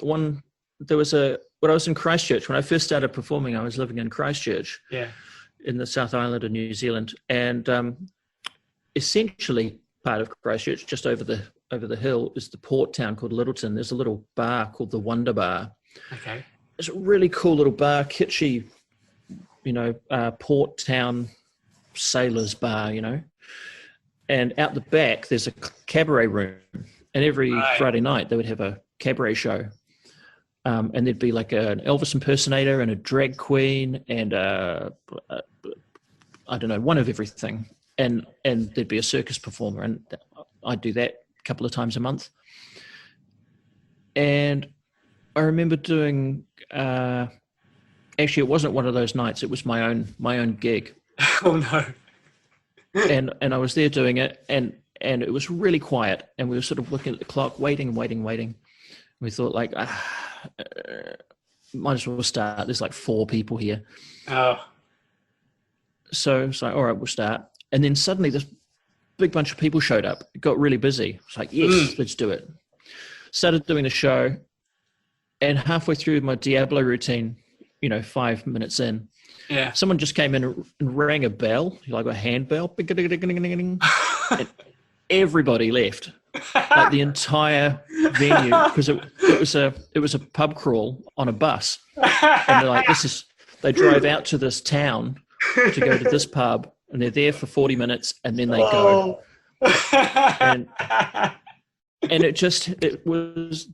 when I was in Christchurch, when I first started performing, I was living in Christchurch, in the South Island of New Zealand, and essentially part of Christchurch, just over the hill, is the port town called Lyttelton. There's a little bar called the Wonder Bar. Okay. It's a really cool little bar, kitschy, port town sailors bar, And out the back, there's a cabaret room, and every Friday night they would have a cabaret show. And there'd be like an Elvis impersonator and a drag queen and I don't know, one of everything. And there'd be a circus performer, and I'd do that a couple of times a month. And I remember doing, actually it wasn't one of those nights, it was my own gig. Oh no. and I was there doing it, and it was really quiet, and we were sort of looking at the clock, waiting. We thought like, might as well start. There's like 4 people here. Oh. So it's like, all right, we'll start. And then suddenly this big bunch of people showed up. It got really busy. It's like, yes, let's do it. Started doing the show, and halfway through my Diablo routine, 5 minutes in, someone just came in and rang a bell, like a handbell, and everybody left. Like the entire venue, because it was a pub crawl on a bus, and they're like, they drive out to this town to go to this pub, and they're there for 40 minutes, and then they go. And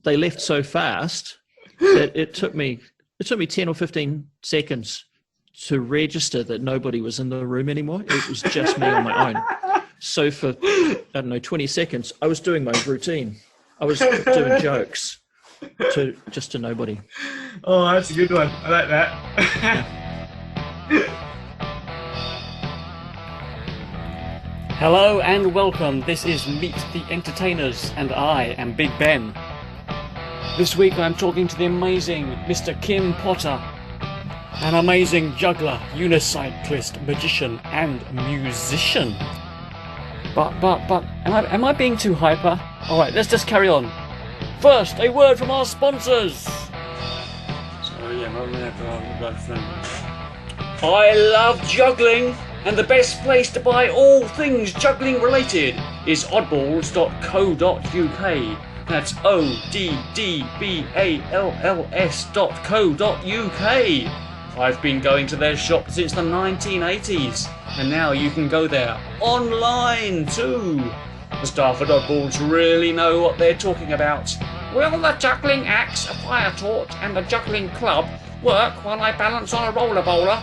they left so fast that it took me 10 or 15 seconds to register that nobody was in the room anymore. It was just me on my own. So for, 20 seconds, I was doing my routine. I was doing jokes to nobody. Oh, that's a good one. I like that. Hello and welcome. This is Meet the Entertainers, and I am Big Ben. This week I'm talking to the amazing Mr. Kim Potter, an amazing juggler, unicyclist, magician, and musician. But, am I being too hyper? Alright, let's just carry on. First, a word from our sponsors. I love juggling, and the best place to buy all things juggling related is oddballs.co.uk. That's oddballs.co.uk. I've been going to their shop since the 1980s, and now you can go there online too. The staff at Oddballs really know what they're talking about. Will the juggling axe, a fire torch, and the juggling club work while I balance on a roller bowler?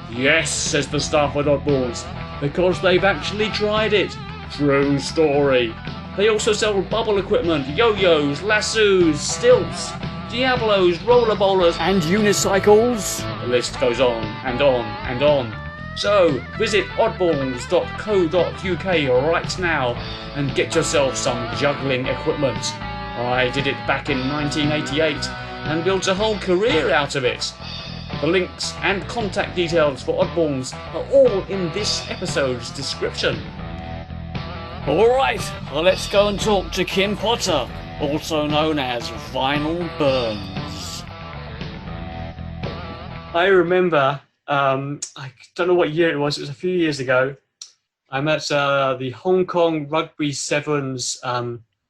Yes, says the staff at Oddballs, because they've actually tried it. True story. They also sell bubble equipment, yo-yos, lassos, stilts, Diablos, roller bowlers, and unicycles. The list goes on and on and on. So visit oddballs.co.uk right now and get yourself some juggling equipment. I did it back in 1988 and built a whole career out of it. The links and contact details for Oddballs are all in this episode's description. Alright, well, let's go and talk to Kim Potter, also known as Vinyl Burns. I remember, I don't know what year it was a few years ago. I'm at the Hong Kong Rugby Sevens,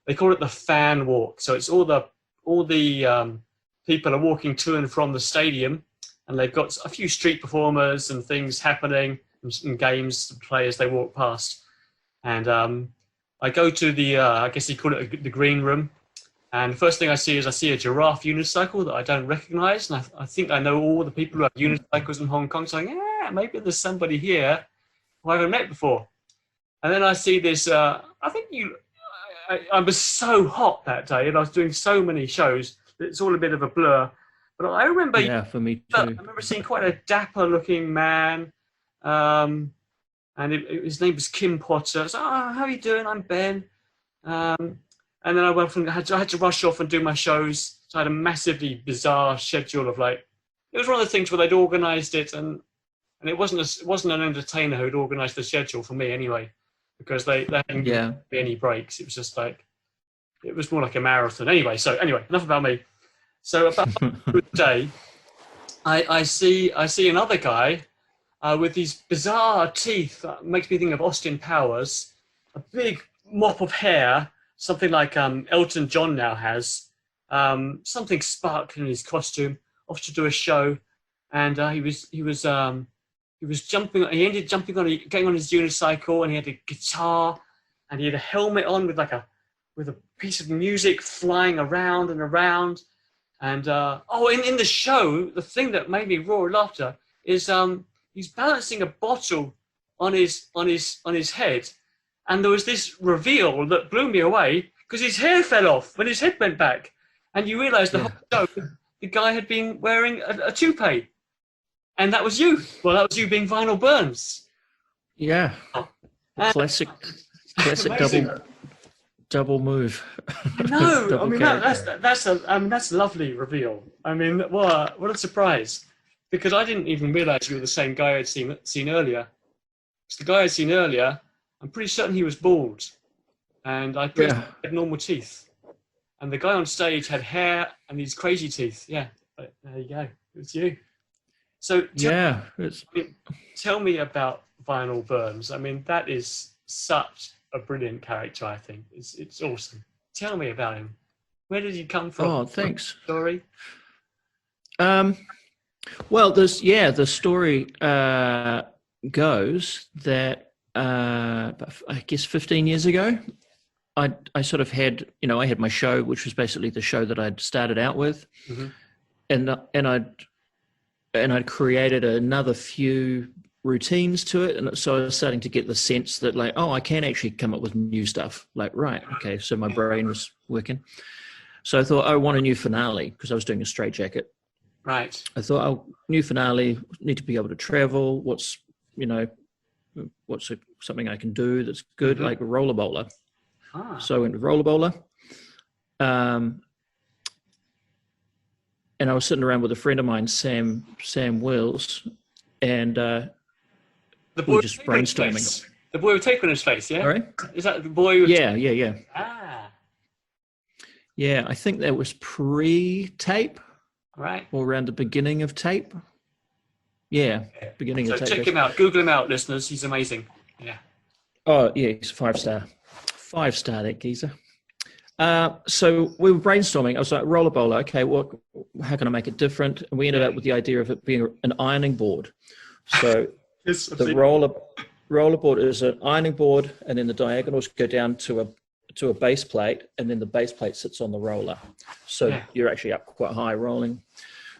they call it the fan walk. So it's all the people are walking to and from the stadium, and they've got a few street performers and things happening, and games, players they walk past. And I go to the, I guess you call it the green room. And the first thing I see is a giraffe unicycle that I don't recognize. And I think I know all the people who have unicycles in Hong Kong. So I'm like, maybe there's somebody here who I haven't met before. And then I see this, I was so hot that day, and I was doing so many shows that it's all a bit of a blur. But I remember, for me too. I remember seeing quite a dapper looking man. And his name was Kim Potter. So, how are you doing? I'm Ben. And then I went from, I had to rush off and do my shows. So I had a massively bizarre schedule of it was one of the things where they'd organised it, and it wasn't an entertainer who'd organised the schedule for me anyway, because they hadn't given me any breaks. It was just it was more like a marathon. Anyway, enough about me. So about the day, I see another guy with these bizarre teeth that makes me think of Austin Powers, a big mop of hair, something like Elton John now has, something sparkling in his costume, off to do a show, and he was jumping. He ended jumping on, getting on his unicycle, and he had a guitar, and he had a helmet on with a piece of music flying around and around. And in the show, the thing that made me roar with laughter is he's balancing a bottle on his head, and there was this reveal that blew me away because his hair fell off when his head went back, and you realise the whole show the guy had been wearing a toupee, and that was you. Well, that was you being Vinyl Burns. Yeah, classic double move. No, I mean that's a lovely reveal. I mean, what a surprise! Because I didn't even realise you were the same guy I'd seen earlier. It's the guy I'd seen earlier. I'm pretty certain he was bald, and I had normal teeth. And the guy on stage had hair and these crazy teeth. Yeah, but there you go. It was you. So tell me about Vinyl Burns. I mean, that is such a brilliant character. I think it's awesome. Tell me about him. Where did he come from? Oh, thanks. Story. Well, the story goes that I guess 15 years ago, I sort of had, I had my show, which was basically the show that I'd started out with, and I'd created another few routines to it, and so I was starting to get the sense that I can actually come up with new stuff. Okay, so my brain was working. So I thought I want a new finale because I was doing a Straitjacket. Right. I thought, new finale, need to be able to travel. What's something I can do that's good, like a roller bowler. So I went with roller bowler. And I was sitting around with a friend of mine, Sam Wills, and the boy we were just brainstorming. The boy with tape on his face, yeah? Sorry? Is that the boy with Yeah. Yeah, I think that was pre-tape. Right. Or around the beginning of tape. Yeah, beginning of tape. So check him out. Google him out, listeners. He's amazing. Yeah. Oh, yeah, he's 5-star. 5-star, that geezer. So we were brainstorming. I was like, roller bowler. Okay, how can I make it different? And we ended up with the idea of it being an ironing board. So the roller board is an ironing board, and then the diagonals go down to a base plate, and then the base plate sits on the roller. So you're actually up quite high rolling.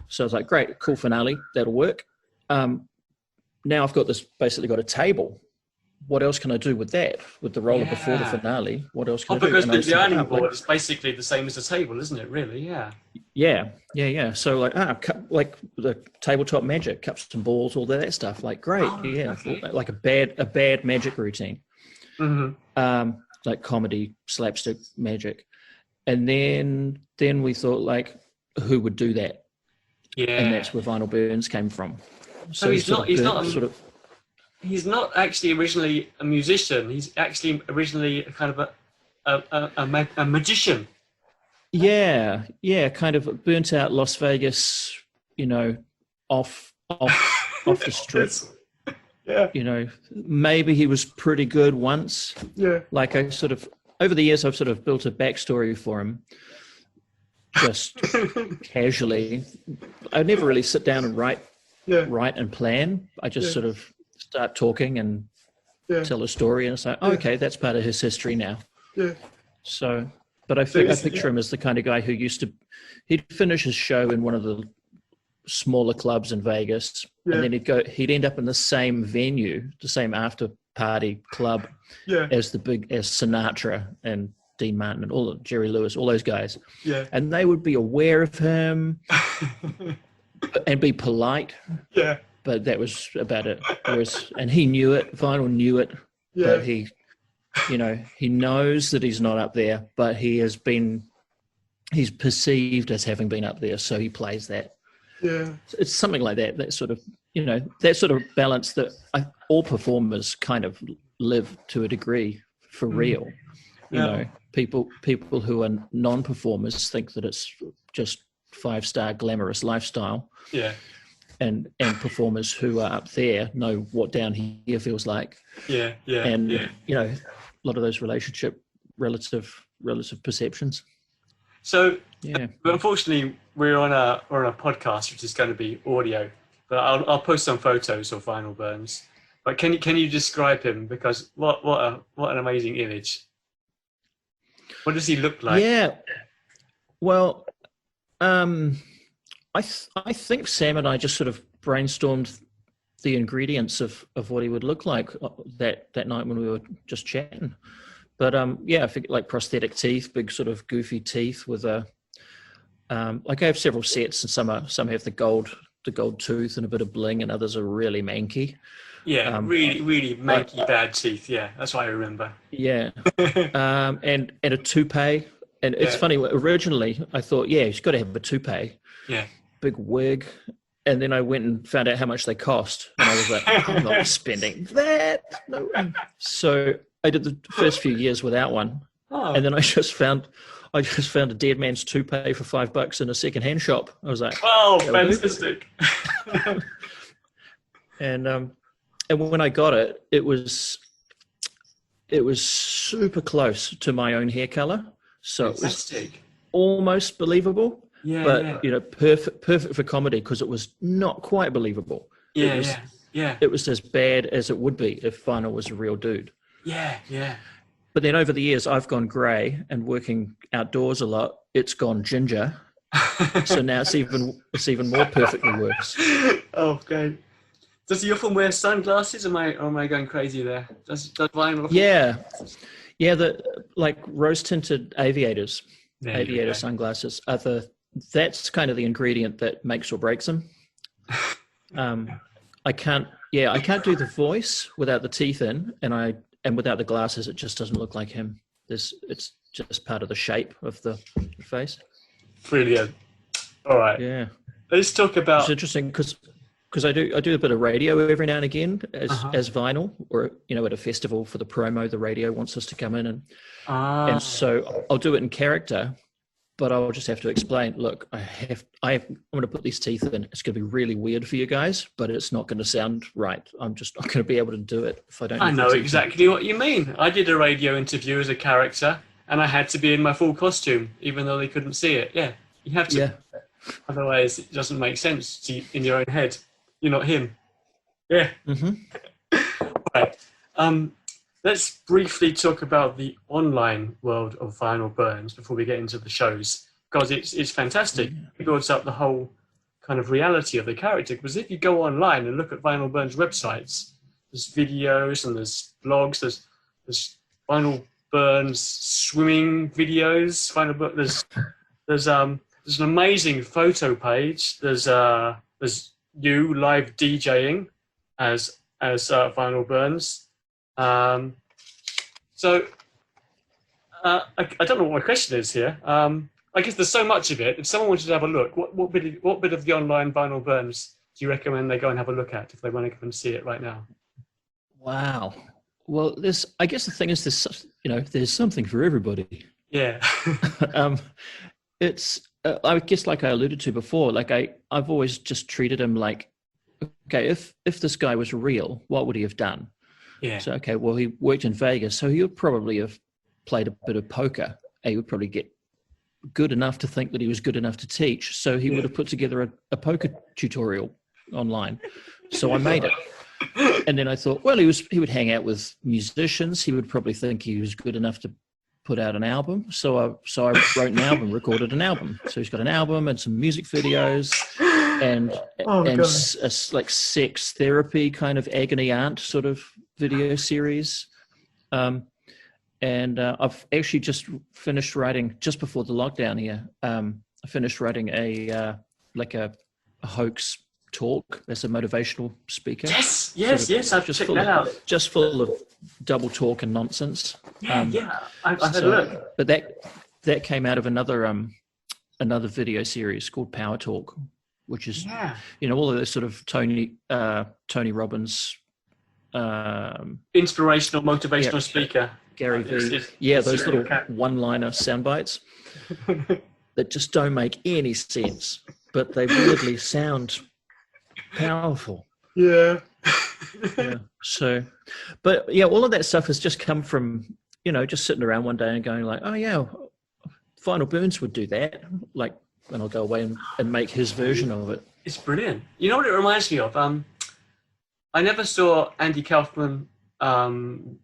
So I was like, great, cool finale. That'll work. Now I've basically got a table. What else can I do with that? With the roller before the finale, what else can I do? Because the ironing board is basically the same as the table, isn't it? Really? Yeah. Yeah. So like the tabletop magic, cups and balls, all that stuff. Great. Okay. Like a bad magic routine. Mm-hmm. Like comedy, slapstick magic. And then we thought, who would do that? Yeah. And that's where Vinyl Burns came from. So he's not actually originally a musician. He's actually originally kind of a magician. Yeah, kind of burnt out Las Vegas, off the strip. Yeah. Maybe he was pretty good once. Yeah. I sort of, over the years, I've sort of built a backstory for him, just casually. I never really sit down and write and plan. I just sort of start talking and tell a story, and it's like, okay, that's part of his history now. Yeah. So, but I picture him as the kind of guy who he'd finish his show in one of the smaller clubs in Vegas, and then he'd end up in the same venue, the same after party club as Sinatra and Dean Martin and Jerry Lewis, all those guys. Yeah. And they would be aware of him and be polite. Yeah. But that was about it. And he knew it. Vinyl knew it. Yeah. But he knows that he's not up there, but he's perceived as having been up there, so he plays that. Yeah. It's something like that. That sort of, that sort of balance that all performers kind of live to a degree for real. People who are non-performers think that it's just 5-star glamorous lifestyle, Yeah. and performers who are up there know what down here feels like. Yeah. Yeah. And yeah. a lot of those relative perceptions. So, Yeah. but unfortunately, we're on a podcast, which is going to be audio. But I'll post some photos of Vinyl Burns. But can you describe him? Because what an amazing image. What does he look like? Yeah. Well, I think Sam and I just sort of brainstormed the ingredients of what he would look like that night when we were just chatting. But I think like prosthetic teeth, big sort of goofy teeth with a. Like I have several sets, and some have the gold tooth and a bit of bling, and others are really manky. Yeah, really manky bad teeth. Yeah, that's what I remember. Yeah, and a toupee. And it's funny. Originally, I thought, he's got to have a toupee. Yeah. Big wig. And then I went and found out how much they cost, and I was like, I'm not spending that. No. So I did the first few years without one, and then I just found a dead man's toupee for $5 in a secondhand shop. I was like, "Oh, fantastic!" And when I got it, it was super close to my own hair color, so fantastic. It was almost believable. Yeah, but perfect for comedy because it was not quite believable. Yeah. It was as bad as it would be if Vinyl was a real dude. Yeah. But then over the years, I've gone grey, and working outdoors a lot, it's gone ginger. So now it's even more perfectly worse. Oh, okay. Does he often wear sunglasses? Or am I going crazy there? Does Vinyl? Yeah. The like rose tinted aviator sunglasses are that's kind of the ingredient that makes or breaks them. I can't do the voice without the teeth in, and without the glasses, it just doesn't look like him. It's just part of the shape of the face. Brilliant. All right. Yeah. Let's talk about. It's interesting because I do a bit of radio every now and again as Vinyl, or at a festival for the promo. The radio wants us to come in and so I'll do it in character. But I'll just have to explain, look, I'm going to put these teeth in. It's going to be really weird for you guys, but it's not going to sound right. I'm just not going to be able to do it if I don't. I know exactly what you mean. I did a radio interview as a character, and I had to be in my full costume, even though they couldn't see it. Yeah, you have to. Yeah. Otherwise, it doesn't make sense in your own head. You're not him. Yeah. Mm-hmm. Right. Let's briefly talk about the online world of Vinyl Burns before we get into the shows, because it's fantastic. It builds up the whole kind of reality of the character. Because if you go online and look at Vinyl Burns websites, there's videos and there's blogs. There's Vinyl Burns swimming videos. There's an amazing photo page. There's you live DJing as Vinyl Burns. So I don't know what my question is here. I guess there's so much of it. If someone wanted to have a look, what bit of the online Vinyl Burns do you recommend they go and have a look at if they want to go and see it right now? Wow. Well, I guess the thing is, there's something for everybody. Yeah. It's I guess like I alluded to before, like I've always just treated him like, okay, if this guy was real, what would he have done? Yeah. So, okay, well, he worked in Vegas, so he would probably have played a bit of poker. He would probably get good enough to think that he was good enough to teach. So he would have put together a poker tutorial online. So I made it. And then I thought, well, he would hang out with musicians. He would probably think he was good enough to put out an album. So I wrote an album, recorded an album. So he's got an album and some music videos and like sex therapy kind of agony aunt sort of video series. And I've actually just finished writing, just before the lockdown here, I finished writing a hoax talk as a motivational speaker. Yes, I've just checked that out. Just full of double talk and nonsense. I've had a look. But that came out of another video series called Power Talk, which is all of those sort of Tony Robbins, inspirational, motivational speaker. Gary Vee. Those little one-liner sound bites. that just don't make any sense, but they weirdly sound powerful. Yeah. Yeah. So, but yeah, all of that stuff has just come from, just sitting around one day and going like, oh yeah, Vinyl Burns would do that. Like, and I'll go away and make his version of it. It's brilliant. You know what it reminds me of? I never saw Andy Kaufman. I'm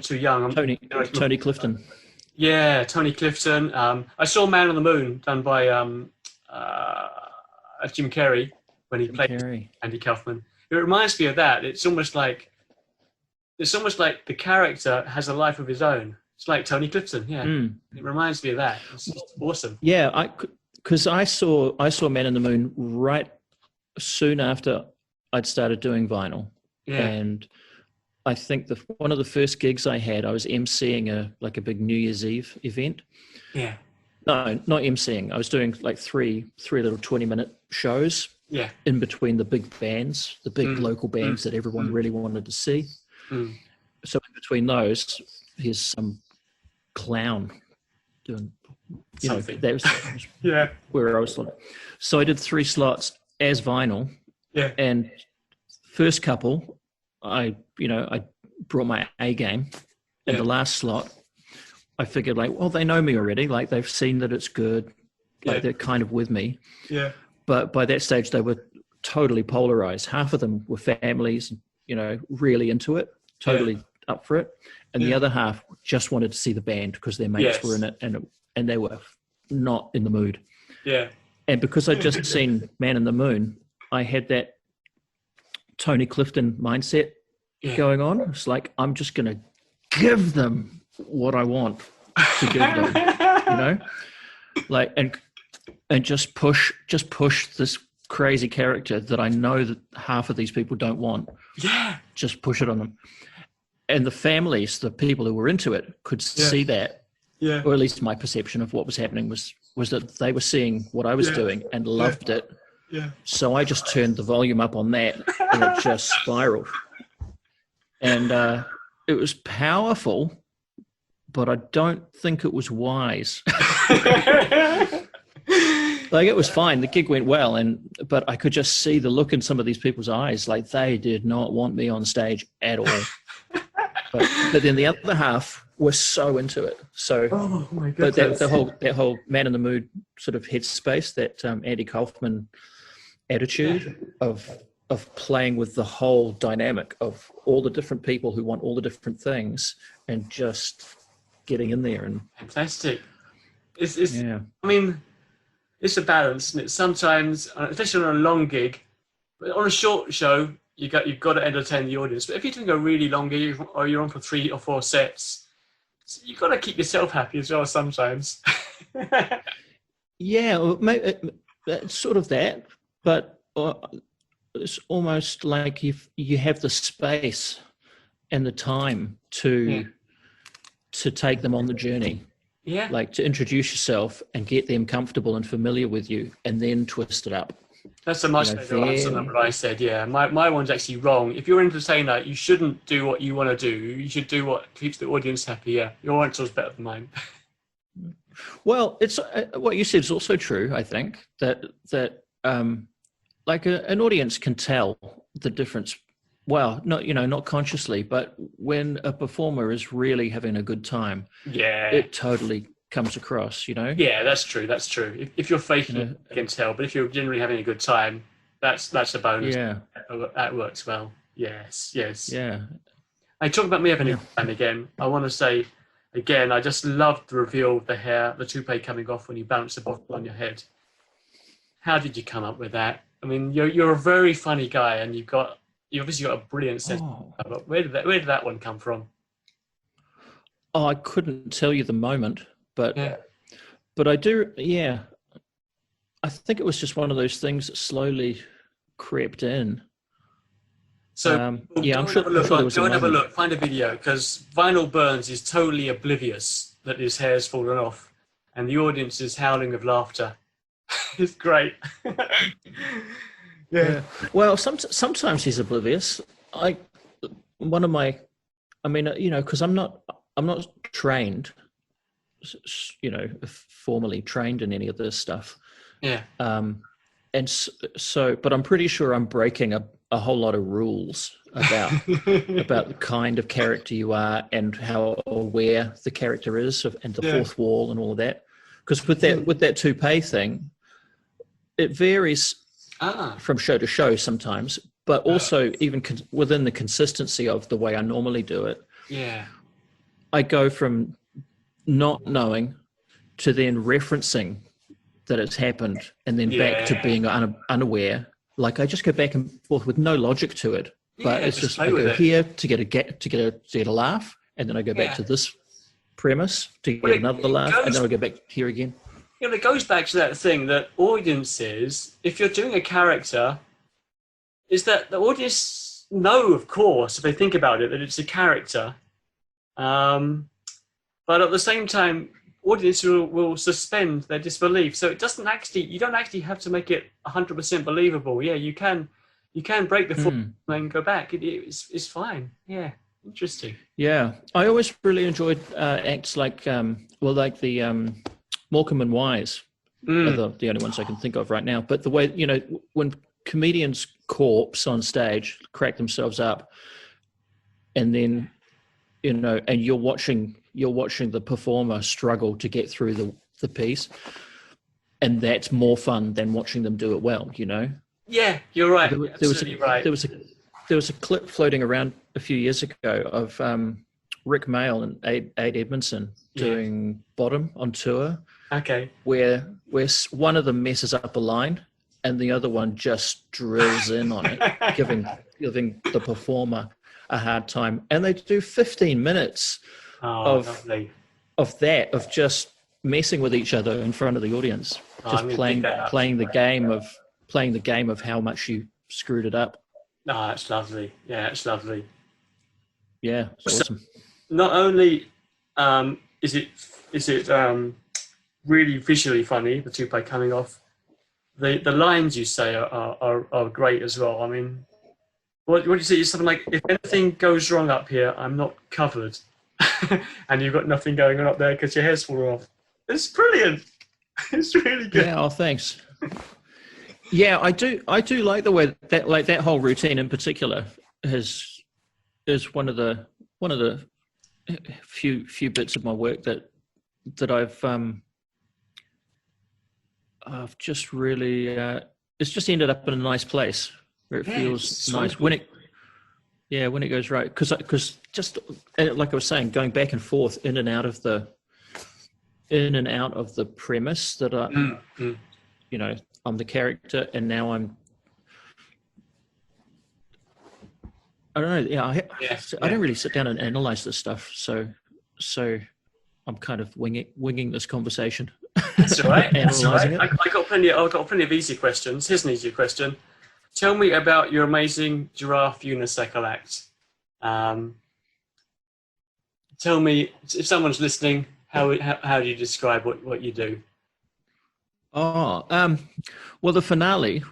too young. Tony Clifton. Yeah, Tony Clifton. I saw Man on the Moon done by Jim Carrey when he played Andy Kaufman. It reminds me of that. It's almost like the character has a life of his own. It's like Tony Clifton. Yeah, It reminds me of that. It's awesome. Yeah, because I saw Man on the Moon right soon after I'd started doing vinyl, and I think one of the first gigs I had, I was emceeing a big New Year's Eve event. Yeah. No, not emceeing. I was doing like three little 20-minute shows. Yeah. In between the big bands, the big local bands that everyone really wanted to see. Mm. So in between those, here's some clown doing something. That was where I was. So I did 3 slots as vinyl. Yeah. And first couple, I brought my A game. And the last slot, I figured like, well, they know me already. Like they've seen that it's good. Like they're kind of with me. Yeah. But by that stage, they were totally polarized. Half of them were families, really into it, totally up for it. And the other half just wanted to see the band because their mates were in it and they were not in the mood. Yeah. And because I'd just seen Man in the Moon, I had that Tony Clifton mindset going on. It's like, I'm just going to give them what I want to give them, like, and just push this crazy character that I know that half of these people don't want. Yeah. Just push it on them. And the families, the people who were into it could see that. Yeah. Or at least my perception of what was happening was that they were seeing what I was doing and loved it. Yeah. So I just turned the volume up on that and it just spiraled. And it was powerful, but I don't think it was wise. Like it was fine. The gig went well, but I could just see the look in some of these people's eyes. Like they did not want me on stage at all. But then the other half were so into it. So, oh my goodness. But that whole Man in the Mood sort of headspace, that Andy Kaufman attitude of playing with the whole dynamic of all the different people who want all the different things and just getting in there and fantastic. I mean, it's a balance, and it's sometimes, especially on a long gig, but on a short show, you've got to entertain the audience. But if you're doing a really long gig, or you're on for 3 or 4 sets, you've got to keep yourself happy as well sometimes. Yeah, it's sort of that, but it's almost like you have the space and the time to take them on the journey. Yeah. Like to introduce yourself and get them comfortable and familiar with you and then twist it up. That's a much better answer than what I said, yeah. My one's actually wrong. If you're an entertainer, you shouldn't do what you want to do. You should do what keeps the audience happy, yeah. Your answer was better than mine. Well, it's what you said is also true, I think, that like an audience can tell the difference. Well, not consciously, but when a performer is really having a good time, it totally comes across, Yeah, that's true. That's true. If you're faking it, you can tell. But if you're generally having a good time, that's a bonus. Yeah, that works well. Yes. Yeah. I talk about me having a good time again. I want to say again, I just loved the reveal of the hair, the toupee coming off when you balance the bottle on your head. How did you come up with that? I mean, you're a very funny guy, and you obviously got a brilliant sense. But where did that one come from? Oh, I couldn't tell you the moment, but I do. Yeah, I think it was just one of those things that slowly crept in. So I'm sure. Go and have a look. Find a video, because Vinyl Burns is totally oblivious that his hair's fallen off, and the audience is howling with laughter. It's great. Yeah. Well, sometimes he's oblivious. Because I'm not trained. formally trained in any of this stuff. Yeah. And so, but I'm pretty sure I'm breaking a whole lot of rules about the kind of character you are and how aware the character is and the fourth wall and all of that. Because with that toupee thing, it varies from show to show sometimes, but also even within the consistency of the way I normally do it. Yeah. I go from not knowing to then referencing that it's happened and then back to being unaware. Like I just go back and forth with no logic to it, but it's just I go here to get a laugh, and then I go back to this premise to get another laugh, and then I go back here again. Yeah, but it goes back to that thing that audiences, if you're doing a character, is that the audience know, of course, if they think about it, that it's a character. But at the same time, audience will suspend their disbelief. So it doesn't actually, you don't actually have to make it 100% believable. Yeah, you can break the fourth and then go back. It's fine. Yeah, interesting. Yeah, I always really enjoyed acts like the Morecambe and Wise are the only ones I can think of right now. But the way, when comedians corpse on stage, crack themselves up, and then, and you're watching the performer struggle to get through the piece, and that's more fun than watching them do it well, Yeah, you're right. There was a clip floating around a few years ago of Rick Mail and Aid Edmondson doing Bottom on tour. Okay. Where one of them messes up a line and the other one just drills in on it, giving the performer a hard time. And they do 15 minutes of just messing with each other in front of the audience, just playing the game of how much you screwed it up. Oh, it's lovely. Yeah, it's lovely. Yeah, it's awesome. Not only is it really visually funny, the toupee coming off, the lines you say are great as well. I mean, what do you say? It's something like, if anything goes wrong up here, I'm not covered. And you've got nothing going on up there because your hair's fallen off. It's brilliant. It's really good. Yeah, thanks. Yeah, I do like the way that whole routine in particular is one of the few bits of my work that I've just really it's just ended up in a nice place where it feels nice when it goes right, because just like I was saying, going back and forth in and out of the premise that I'm the character, and now I don't know. Yeah, I don't really sit down and analyze this stuff, so I'm kind of winging this conversation. That's all right. That's all right. I got plenty of easy questions. Here's an easy question. Tell me about your amazing giraffe unicycle act. Tell me, if someone's listening, how do you describe what you do? Oh, well, the finale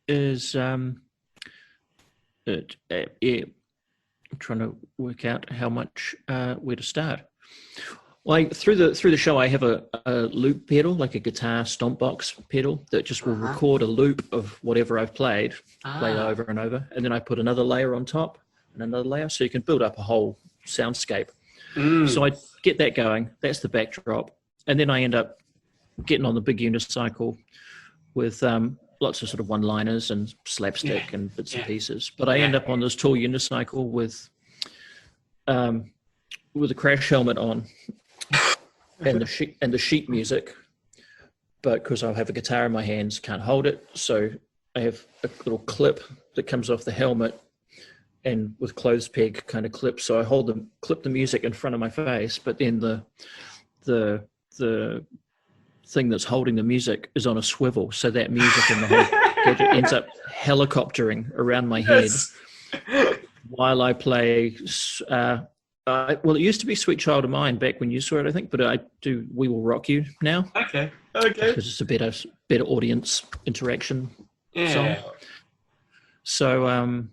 is I'm trying to work out how much where to start. Like through the show, I have a loop pedal, like a guitar stomp box pedal that just will record a loop of whatever I've played over and over, and then I put another layer on top and another layer, so you can build up a whole soundscape. So I get that going. That's the backdrop, and then I end up getting on the big unicycle with lots of sort of one-liners and slapstick and bits and pieces. But I end up on this tall unicycle with a crash helmet on and the sheet music. But because I have a guitar in my hands, can't hold it, so I have a little clip that comes off the helmet and with clothes peg kind of clips. So I clip the music in front of my face, but then the thing that's holding the music is on a swivel, so that music and the whole gadget ends up helicoptering around my head while I play. Well, it used to be "Sweet Child of Mine" back when you saw it, I think, but I do "We Will Rock You" now. Okay, because it's a better audience interaction song. So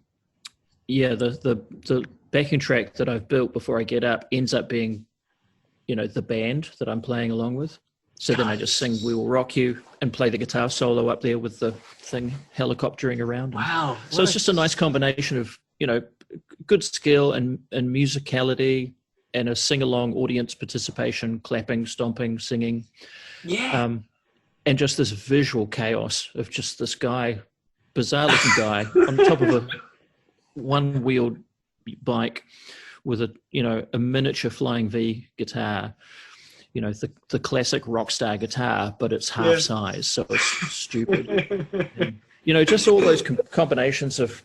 the backing track that I've built before I get up ends up being you know, the band that I'm playing along with. So then I just sing "We Will Rock You" and play the guitar solo up there with the thing helicoptering around. Wow! So it's just a nice combination of, you know, good skill and musicality, and a sing-along audience participation, clapping, stomping, singing. Yeah. And just this visual chaos of just this guy, bizarre-looking guy on top of a one-wheeled bike with a miniature Flying V guitar, you know, the classic rock star guitar, but it's half size, so it's stupid. And, you know, just all those combinations of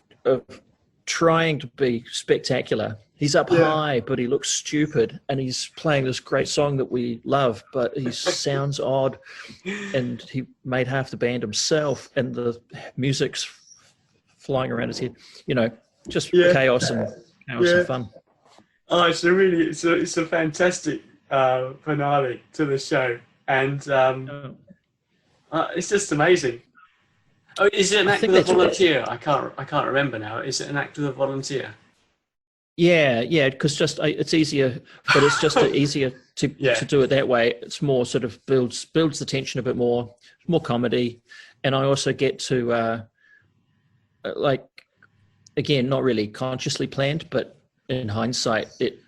trying to be spectacular. He's up high, but he looks stupid, and he's playing this great song that we love, but he sounds odd, and he made half the band himself, and the music's flying around his head. You know, just chaos and fun. Oh, it's a fantastic finale to the show, and it's just amazing. Oh, is it an act with a volunteer? I can't remember now. Is it an act with a volunteer? Yeah, because it's easier, but it's just easier to do it that way. It's more sort of builds the tension a bit more comedy, and I also get to like, again, not really consciously planned, but in hindsight, it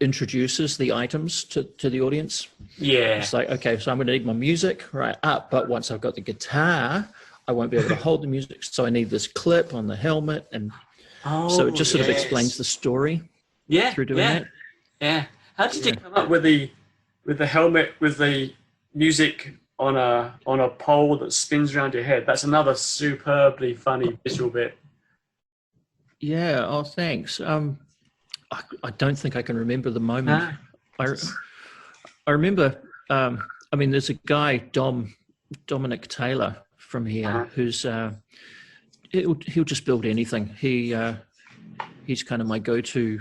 introduces the items to the audience. Yeah, it's like, okay, so I'm going to need my music right up, but once I've got the guitar, I won't be able to hold the music, so I need this clip on the helmet, and so it just sort of explains the story. Through doing that. Yeah. How did you come up with the helmet with the music on a pole that spins around your head? That's another superbly funny visual bit. Yeah. Oh, thanks. I don't think I can remember the moment. I remember. I mean, there's a guy, Dominic Taylor from here, who's he'll just build anything. He's kind of my go-to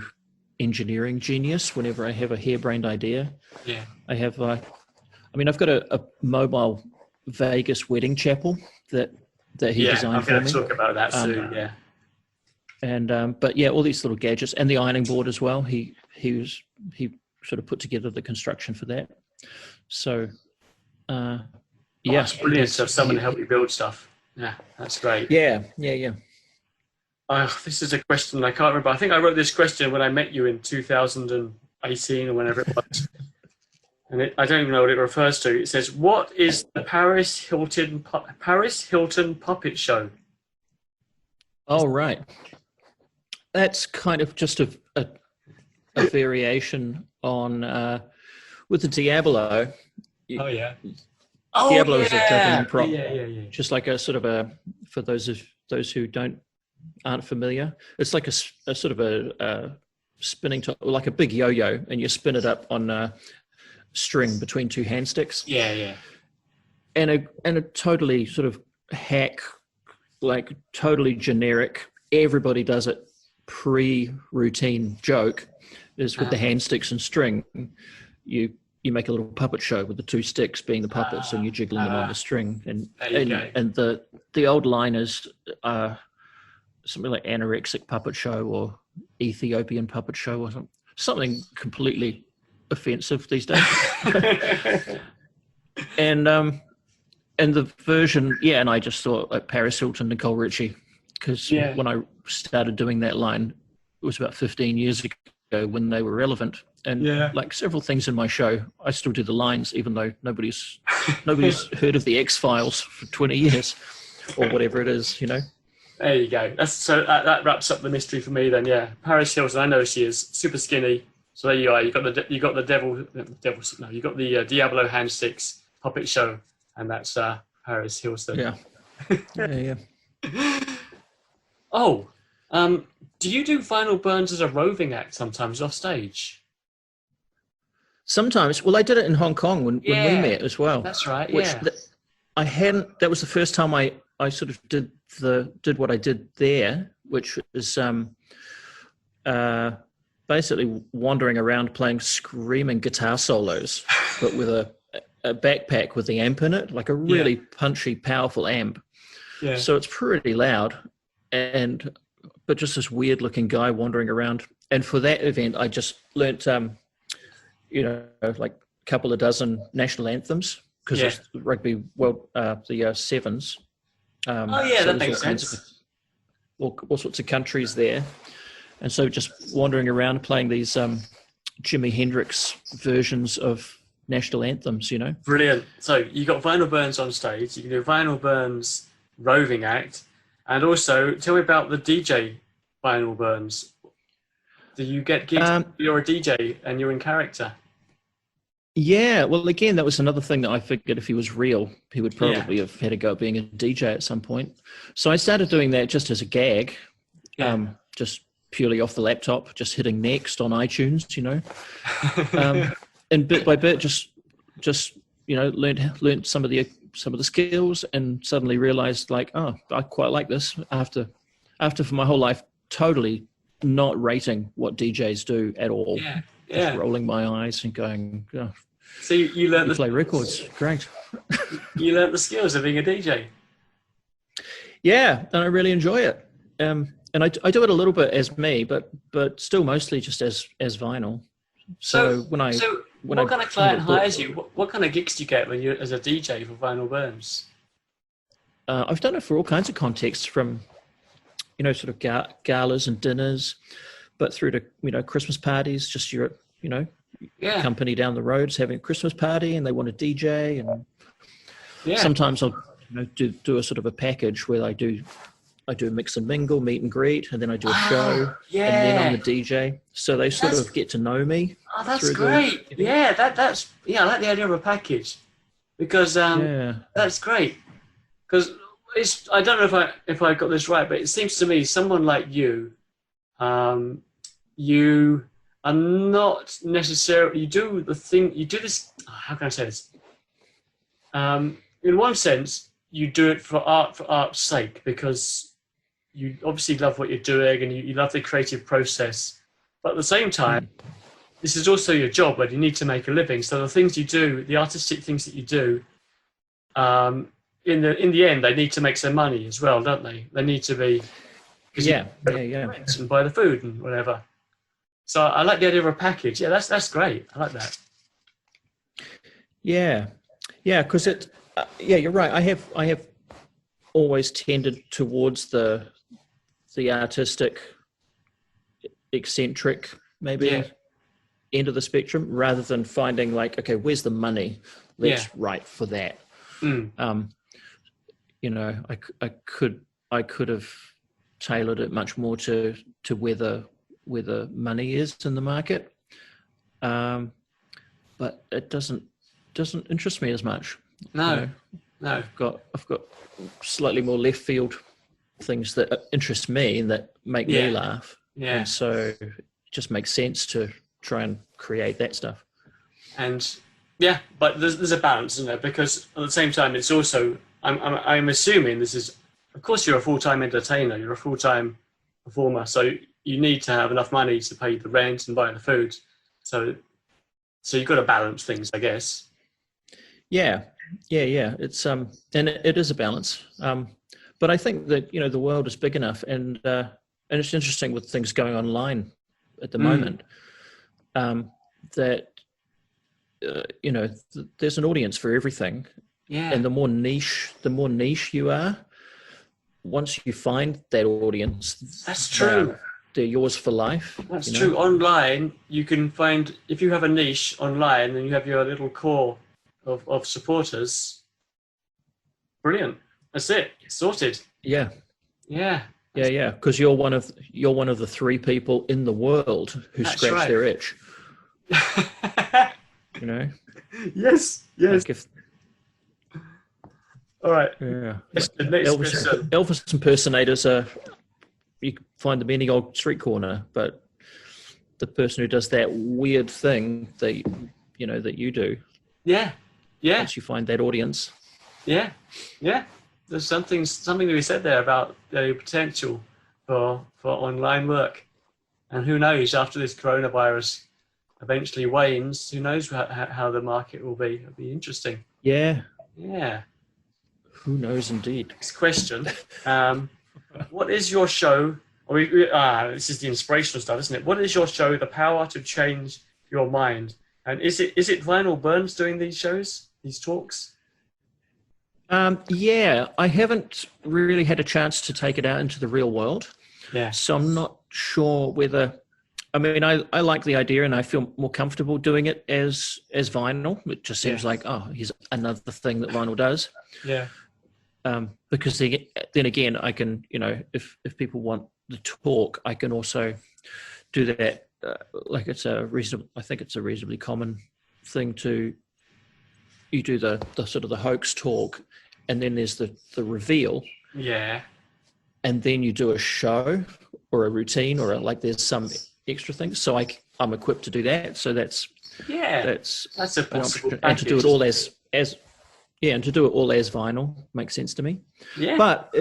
engineering genius whenever I have a harebrained idea. Yeah. I have. I've got a mobile Vegas wedding chapel that he designed for me. I'm going to talk about that soon. Yeah. And but yeah, all these little gadgets and the ironing board as well. He sort of put together the construction for that. So it's brilliant to have someone to help you build stuff. Yeah, that's great. Yeah. This is a question I can't remember. I think I wrote this question when I met you in 2018 or whenever it was. And I don't even know what it refers to. It says, "What is the Paris Hilton puppet show?" Oh, right. That's kind of just a variation on with the Diablo. Diablo is a juggling prop. Yeah. Just like a sort of for those who aren't familiar, it's like a sort of a spinning top, like a big yo-yo, and you spin it up on a string between two hand sticks. Yeah. And a totally sort of hack, like totally generic, everybody does it pre-routine joke is with the hand sticks and string. You make a little puppet show with the two sticks being the puppets, and you're jiggling them on the string. And the old line is something like anorexic puppet show or Ethiopian puppet show or something completely offensive these days. and the version, and I just thought like Paris Hilton, Nicole Richie, because when I started doing that line, it was about 15 years ago when they were relevant. And like several things in my show, I still do the lines, even though nobody's heard of the X-Files for 20 years or whatever it is, you know. There you go. That wraps up the mystery for me then. Yeah, Paris Hilton. I know she is super skinny. So there you are. You got the Diablo hand sticks puppet show, and that's Paris Hilton. Yeah. Oh, do you do Vinyl Burns as a roving act sometimes off stage? Sometimes. Well, I did it in Hong Kong when we met as well. That's right. I hadn't. That was the first time I sort of did what I did there, which is basically wandering around playing screaming guitar solos, but with a backpack with the amp in it, like a really punchy, powerful amp. Yeah. So it's pretty loud, but just this weird looking guy wandering around. And for that event, I just learnt, like a couple of dozen national anthems because Yeah. it's the rugby world, the sevens. Oh yeah, that there's makes all kinds sense. of- all sorts of countries there, and so just wandering around playing these Jimi Hendrix versions of national anthems. Brilliant. So you got Vinyl Burns on stage. You can do Vinyl Burns roving act, and also tell me about the DJ Vinyl Burns. Do you get gigs? You're a DJ and you're in character. Yeah, well, again, that was another thing that I figured if he was real, he would probably have had a go at being a DJ at some point. So I started doing that just as a gag, Yeah. just purely off the laptop, just hitting next on iTunes, and bit by bit, just learned some of the skills, and suddenly realized like, oh, I quite like this. After for my whole life, totally not rating what DJs do at all. Yeah. Just rolling my eyes and going, oh, So you learned play records, great. You learned the skills of being a DJ. Yeah, and I really enjoy it. And I do it a little bit as me, but still mostly just as vinyl. So what kind of client hires you? What kind of gigs do you get when you as a DJ for Vinyl Burns? I've done it for all kinds of contexts, from sort of galas and dinners, but through to Christmas parties. Just your company down the road is having a Christmas party and they want a DJ, and sometimes I'll do a sort of a package where I do mix and mingle, meet and greet, and then I do a show, and then I'm the DJ. So they sort of get to know me. Oh, that's great. I like the idea of a package, because that's great. Because I don't know if I got this right, but it seems to me someone like you, you are not necessarily, you do this, how can I say this? In one sense, you do it for art's sake, because you obviously love what you're doing and you love the creative process. But at the same time, this is also your job where you need to make a living. So the things you do, the artistic things that you do, in the end, they need to make some money as well, don't they? They need to be, and buy the food and whatever. So I like the idea of a package. Yeah, that's great. I like that. Yeah, because you're right. I have always tended towards the artistic, eccentric, maybe end of the spectrum, rather than finding like, okay, where's the money? Let's write for that. I could have tailored it much more to where the money is in the market, but it doesn't interest me as much. No. I've got slightly more left field things that interest me and that make me laugh. Yeah. And so it just makes sense to try and create that stuff. And but there's a balance, isn't there? Because at the same time, it's also, I'm assuming this is, of course, you're a full-time entertainer, you're a full-time performer, so you need to have enough money to pay the rent and buy the food. So you've got to balance things, I guess. Yeah. It's and it is a balance. But I think that the world is big enough, and it's interesting with things going online at the moment, that there's an audience for everything. Yeah. And the more niche you are, once you find that audience, that's true. They're yours for life. That's true. Online, you can find, if you have a niche online and you have your little core of supporters, brilliant. That's it. It's sorted. Yeah. Yeah. Because you're one of the 3 people in the world who scratch their itch. Yes. Like if, all right. Yeah. Elvis impersonators you can find them any old street corner, but the person who does that weird thing that you do. Yeah. Once you find that audience. Yeah. There's something to be said there about the potential for online work, and who knows, after this coronavirus eventually wanes, who knows how the market will be. It'll be interesting. Yeah. Who knows, indeed. Next question. What is your show? This is the inspirational stuff, isn't it? What is your show, The Power to Change Your Mind? And is it Vinyl Burns doing these shows, these talks? Yeah, I haven't really had a chance to take it out into the real world. Yeah. So I'm not sure whether. I mean, I like the idea, and I feel more comfortable doing it as vinyl. It just seems like, oh, here's another thing that vinyl does. Yeah. Because then again, I can, if people want the talk, I can also do that. Like I think it's a reasonably common thing you do the sort of the hoax talk, and then there's the reveal. Yeah. And then you do a show or a routine or there's some extra things. So I'm equipped to do that. So that's a possible package. And to do it all and to do it all as vinyl makes sense to me. Yeah. But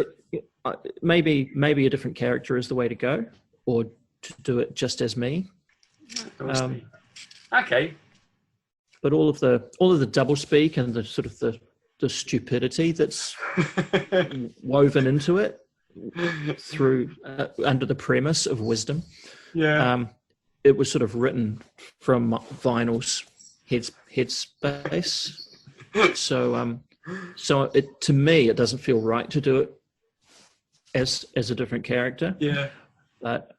maybe a different character is the way to go, or to do it just as me. Okay. But all of the double speak and the sort of the stupidity that's woven into it through under the premise of wisdom. Yeah. It was sort of written from vinyl's headspace. So to me, it doesn't feel right to do it as a different character. Yeah. But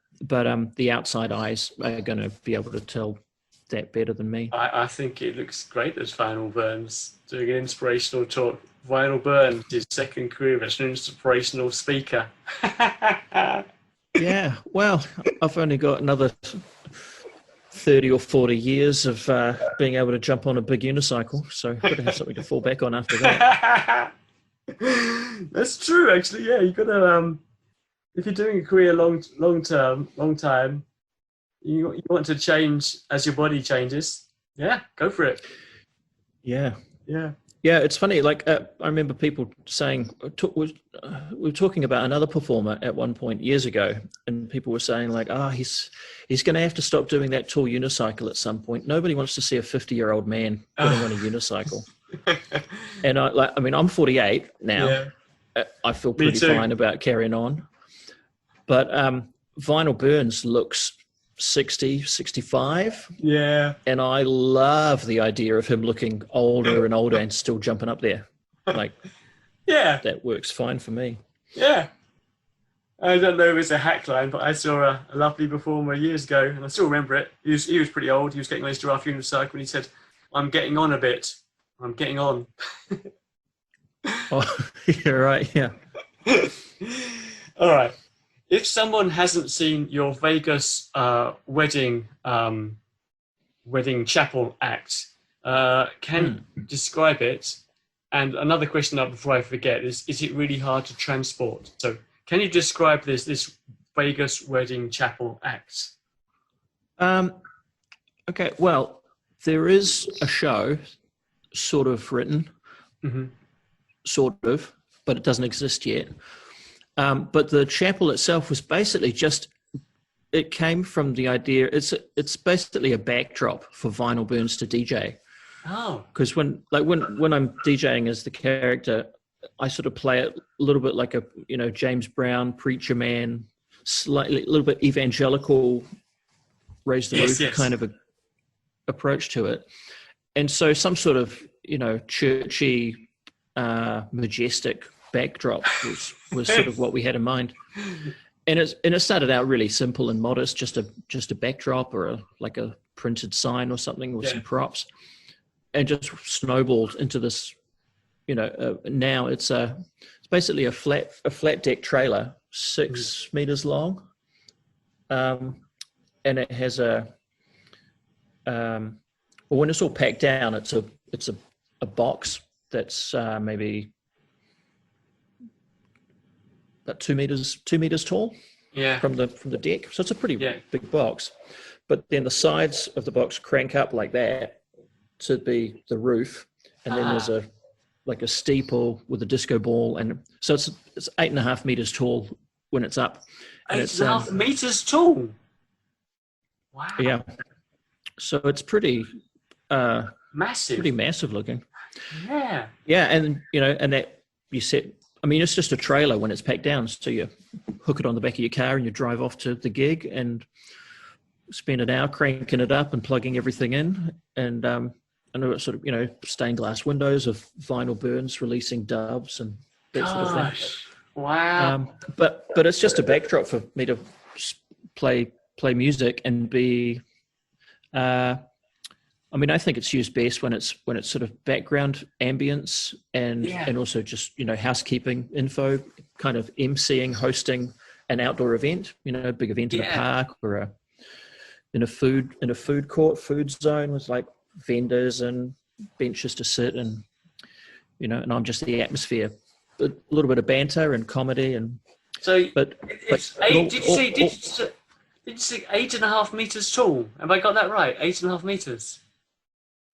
the outside eyes are going to be able to tell that better than me. I think it looks great as Vinyl Burns doing an inspirational talk. Vinyl Burns, his second career as an inspirational speaker. Yeah, well, I've only got another 30 or 40 years of being able to jump on a big unicycle, so I've got to have something to fall back on after that. That's true, actually. Yeah, you got to. If you're doing a career long time, you want to change as your body changes. Yeah, go for it. Yeah. Yeah, it's funny. I remember people saying, we were talking about another performer at one point years ago, and people were saying he's going to have to stop doing that tall unicycle at some point. Nobody wants to see a 50-year-old man putting on a unicycle. And I'm 48 now. Yeah. I feel pretty fine about carrying on. But Vinyl Burns looks 60, 65. Yeah. And I love the idea of him looking older and older and still jumping up there. Yeah. That works fine for me. Yeah. I don't know if it's a hack line, but I saw a lovely performer years ago, and I still remember it. He was pretty old. He was getting on his giraffe unicycle, and he said, "I'm getting on a bit. I'm getting on." Oh, you're right. Yeah. All right. If someone hasn't seen your Vegas wedding chapel act, can you describe it? And another question before I forget is it really hard to transport? So can you describe this Vegas wedding chapel act? Okay, well, there is a show sort of written, sort of, but it doesn't exist yet. But the chapel itself was basically it came from the idea, it's basically a backdrop for Vinyl Burns to DJ. Oh. Because when I'm DJing as the character, I sort of play it a little bit like a, James Brown, Preacher Man, a little bit evangelical, raise the roof kind of a approach to it. And so some sort of, churchy, majestic backdrop was sort of what we had in mind. And it started out really simple and modest, just a backdrop or a printed sign or something with some props, and just snowballed into this. Now it's basically a flat deck trailer, 6 meters long, and it has when it's all packed down, it's a box that's maybe about 2 meters tall from the deck. So it's a pretty big box. But then the sides of the box crank up like that to be the roof. And then there's a steeple with a disco ball. And so it's 8.5 meters tall when it's up. And 8.5 meters tall? Wow. Yeah. So it's pretty massive. Pretty massive looking. Yeah. Yeah. And, and that you set, it's just a trailer when it's packed down. So you hook it on the back of your car and you drive off to the gig, and spend an hour cranking it up and plugging everything in, and I know it's sort of, stained glass windows of Vinyl Burns releasing dubs and that sort of thing. Gosh. Wow. But it's just a backdrop for me to play music and be. I think it's used best when it's sort of background ambience and also just housekeeping info, kind of emceeing, hosting an outdoor event, a big event in a park or in a food court, food zone with like vendors and benches to sit and and I'm just the atmosphere, a little bit of banter and comedy and. So, it's eight. Did you say 8.5 meters tall? Have I got that right? 8.5 meters.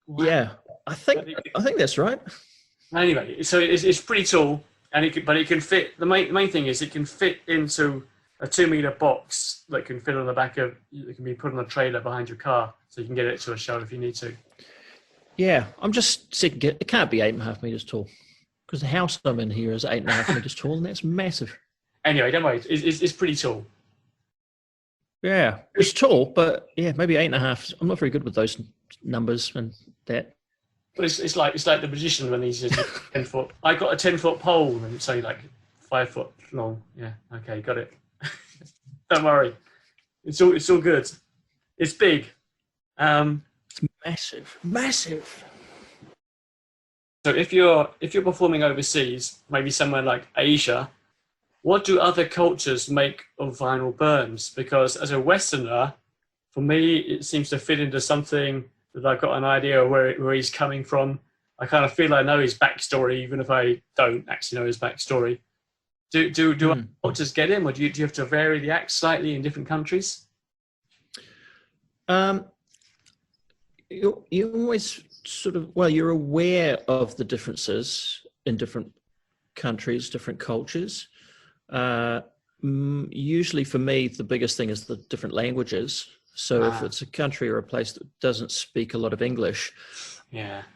Wow. Yeah, I think that's right. Anyway, so it's pretty tall, and it can fit. The main thing is it can fit into a 2-meter box that can fit on the back of. It can be put on a trailer behind your car, so you can get it to a show if you need to. Yeah, I'm just sick. It can't be 8.5 meters tall because the house I'm in here is 8.5 meters tall, and that's massive. Anyway, don't worry. It's pretty tall. Yeah, it's tall, but yeah, maybe 8.5. I'm not very good with those numbers and that. But it's like the magician when he's 10 foot. I got a 10-foot pole and it's only like 5 foot long. Yeah, okay, got it. Don't worry, it's all good. It's big. It's massive. So if you're performing overseas, maybe somewhere like Asia, what do other cultures make of Vinyl Burns? Because as a Westerner, for me, it seems to fit into something that I've got an idea of where he's coming from. I kind of feel I know his backstory, even if I don't actually know his backstory. Do other cultures get him, or do you have to vary the act slightly in different countries? You always sort of, you're aware of the differences in different countries, different cultures. Usually for me, the biggest thing is the different languages. So if it's a country or a place that doesn't speak a lot of English,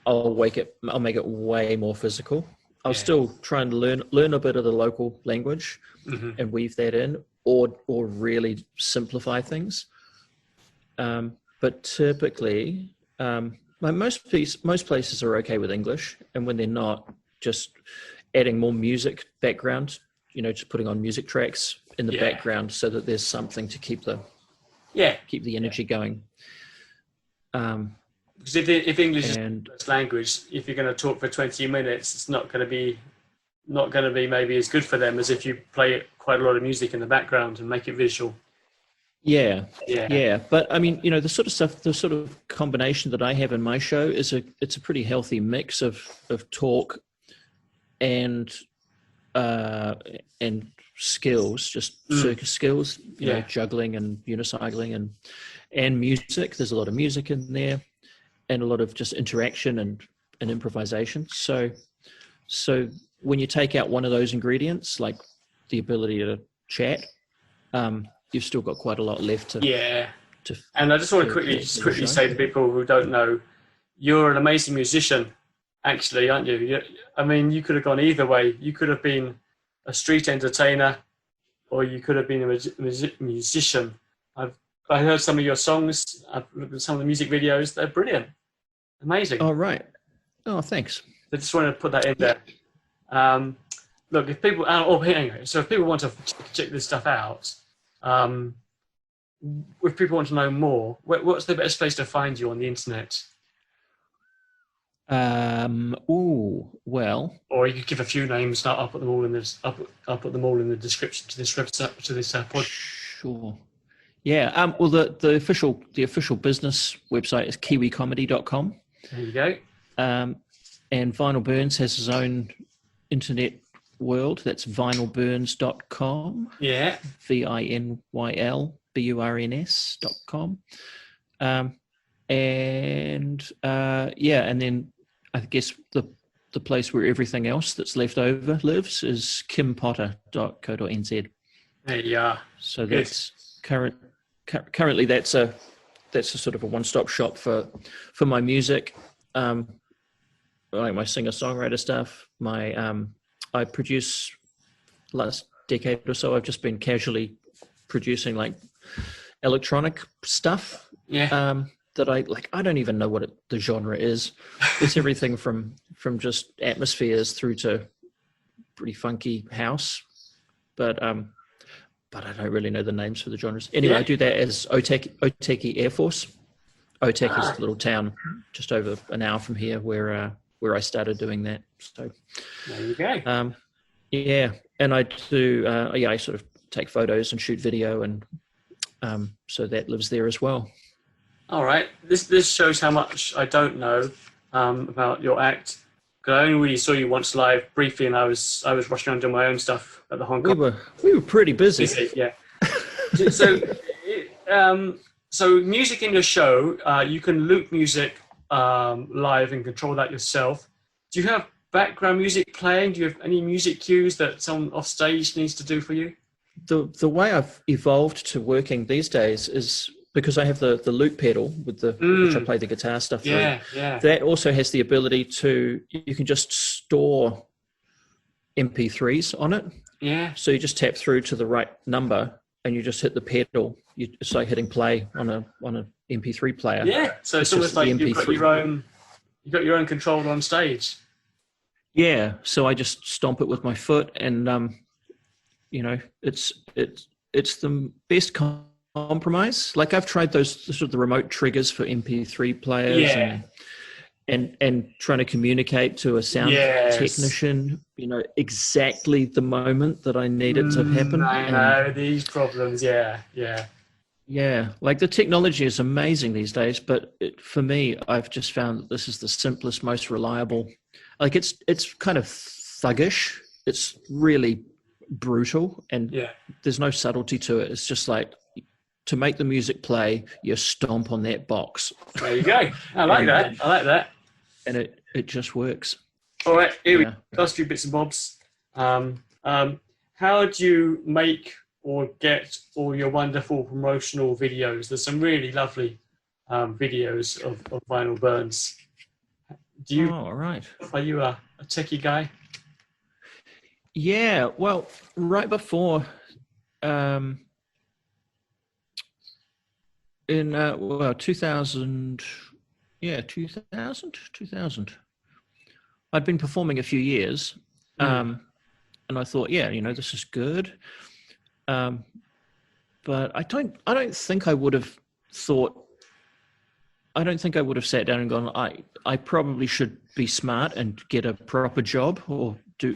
I'll make it way more physical. I'll still try and learn a bit of the local language and weave that in, or really simplify things. But typically, most places are okay with English, and when they're not, just adding more music background. Just putting on music tracks in the background so that there's something to keep the energy going. Because if English is the first language, if you're going to talk for 20 minutes, it's not going to be maybe as good for them as if you play quite a lot of music in the background and make it visual. Yeah. But I mean, the sort of stuff, the sort of combination that I have in my show it's a pretty healthy mix of talk and skills, just circus skills, juggling and unicycling and music. There's a lot of music in there and a lot of just interaction and improvisation. So when you take out one of those ingredients, like the ability to chat, you've still got quite a lot left to. And I just want to quickly say to people who don't know, you're an amazing musician, actually, aren't you? I mean, you could have gone either way. You could have been a street entertainer, or you could have been a musician. I heard some of your songs. I've looked at some of the music videos. They're brilliant, amazing. Oh, right. Oh, thanks. I just wanted to put that in there. Look, if people, so if people want to check this stuff out, if people want to know more, what's the best place to find you on the internet? Or you could give a few names. I'll put them all in this. I'll put them all in the description to this pod. Sure. Yeah. Well, the official business website is kiwicomedy.com. There you go. And Vinyl Burns has his own internet world. That's vinylburns.com. Yeah. vinylburns.com. And then I guess the place where everything else that's left over lives is kimpotter.co.nz. There you are. So that's currently that's a sort of a one-stop shop for my music, like my singer-songwriter stuff. I produce last decade or so. I've just been casually producing like electronic stuff. Yeah. That I like. I don't even know what the genre is. It's everything from just atmospheres through to pretty funky house, but I don't really know the names for the genres. Anyway, Yeah. I do that as Otaki Air Force. Otaki is a little town just over an hour from here where I started doing that. So There you go. yeah, and I do I sort of take photos and shoot video, and so that lives there as well. All right. This shows how much I don't know about your act. 'Cause I only really saw you once live briefly, and I was rushing around doing my own stuff at the Hong Kong. We were pretty busy. Yeah. So music in your show, you can loop music live and control that yourself. Do you have background music playing? Do you have any music cues that someone off stage needs to do for you? The way I've evolved to working these days is because I have the loop pedal with which I play the guitar stuff through. Yeah. That also has the ability you can just store MP3s on it. Yeah. So you just tap through to the right number and you just hit the pedal. It's like hitting play on a MP3 player. Yeah. So it's almost just like the you've got your own control on stage. Yeah. So I just stomp it with my foot, and it's the best compromise. Like I've tried those sort of the remote triggers for MP3 players, and trying to communicate to a sound technician, exactly the moment that I need it to happen. I know these problems. Yeah. Like the technology is amazing these days, but for me, I've just found that this is the simplest, most reliable. Like it's kind of thuggish. It's really brutal, and there's no subtlety to it. It's just like, to make the music play, you stomp on that box. There you go. I like that. And it just works. All right, here we go. Last few bits and bobs. How do you make or get all your wonderful promotional videos? There's some really lovely videos of Vinyl Burns. Are you a techie guy? Yeah, well, right before... in 2000, 2000. I'd been performing a few years, and I thought, this is good. But I don't think I would have sat down and gone, I probably should be smart and get a proper job or do,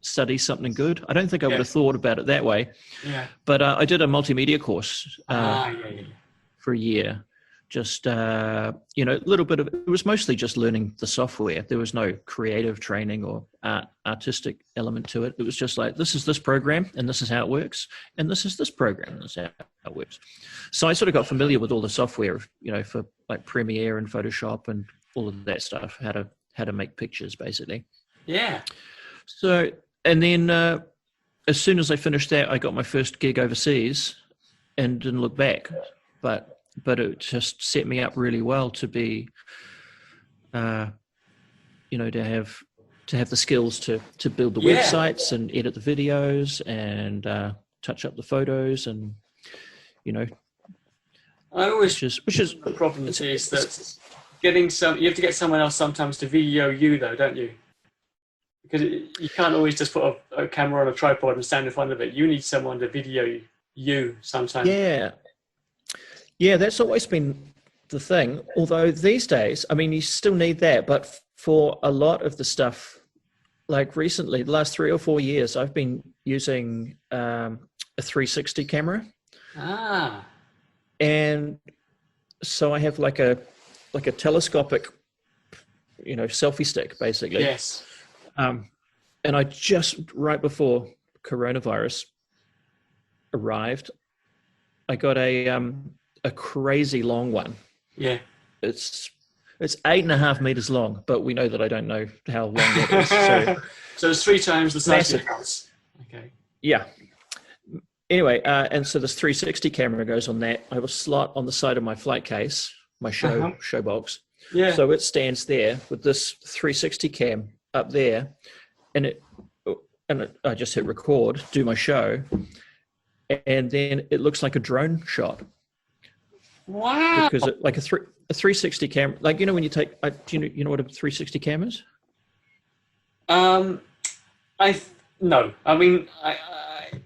study something good. I don't think I would have thought about it that way. Yeah. But I did a multimedia course for a year. Just, a little bit of, it was mostly just learning the software. There was no creative training or artistic element to it. It was just like, this is this program and this is how it works. And this is this program and this is how it works. So I sort of got familiar with all the software, for like Premiere and Photoshop and all of that stuff, how to make pictures basically. Yeah. So, and then as soon as I finished that, I got my first gig overseas and didn't look back. But it just set me up really well to be, to have the skills to build the websites and edit the videos and touch up the photos and, I always which is the problem is that you have to get someone else sometimes to video you though, don't you? Because you can't always just put a camera on a tripod and stand in front of it. You need someone to video you sometimes. Yeah, that's always been the thing. Although these days, you still need that. But for a lot of the stuff, like recently, the last 3 or 4 years, I've been using a 360 camera. And so I have like a telescopic, selfie stick, basically. Yes. And I just, right before coronavirus arrived, I got a crazy long one. Yeah. It's 8.5 meters long, but we know that I don't know how long that is. So it's 3 times the size of your house. Okay. Yeah. Anyway, and so this 360 camera goes on that. I have a slot on the side of my flight case, my show box. Yeah. So it stands there with this 360 cam up there, and I just hit record, do my show, and then it looks like a drone shot Wow. because like a 360 camera. Like, you know, when you take, do you know what a 360 camera is? No. I mean,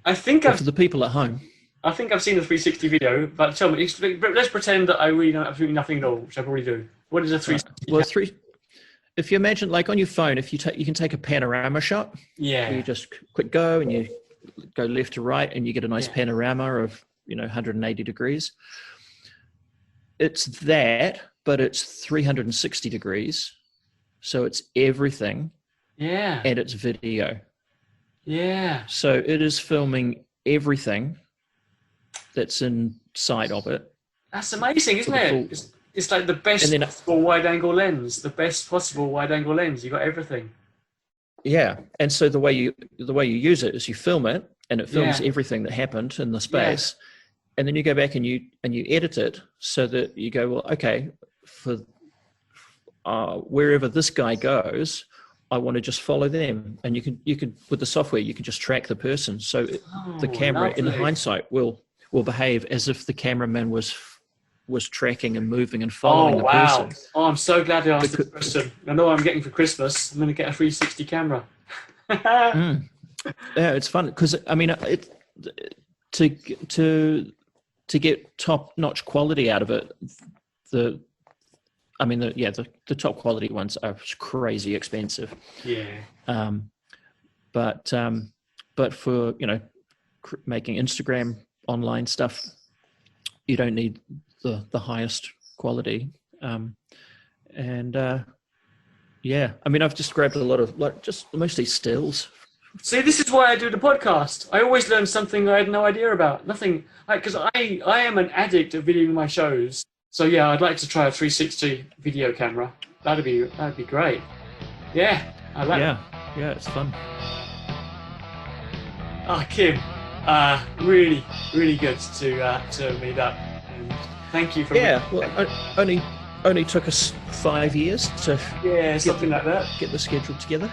I think For the people at home. I think I've seen the 360 video, but tell me, let's pretend that I really know absolutely nothing at all, which I probably do. What is a 360? Well, if you imagine, like on your phone, if you can take a panorama shot. Yeah. You just click go and you go left to right and you get a nice panorama of, 180 degrees. It's that, but it's 360 degrees. So it's everything. Yeah. And it's video. Yeah. So it is filming everything that's in sight of it. That's amazing, isn't it? It's like the best possible wide-angle lens. The best possible wide-angle lens. You got everything. Yeah, and so the way you use it is you film it, and it films everything that happened in the space, and then you go back and you edit it so that you go, well, okay, for wherever this guy goes, I want to just follow them, and you can with the software you can just track the person. So the camera, in hindsight, will behave as if the cameraman was tracking and moving and following the person. Oh, I'm so glad you asked this question. I know what I'm getting for Christmas. I'm going to get a 360 camera. Yeah, it's fun because I mean, to get top-notch quality out of it, the top quality ones are crazy expensive. Yeah. But for making Instagram online stuff, you don't need the highest quality. I mean, I've just grabbed a lot of just mostly stills. See, this is why I do the podcast. I always learn something I had no idea about. Nothing, because I am an addict of videoing my shows. So yeah, I'd like to try a 360 video camera. That'd be great. Yeah, I like. Yeah, it's fun. Kim, really, really good to meet up. And thank you for. Yeah, well, only took us 5 years to. Yeah, something like that. Get the schedule together.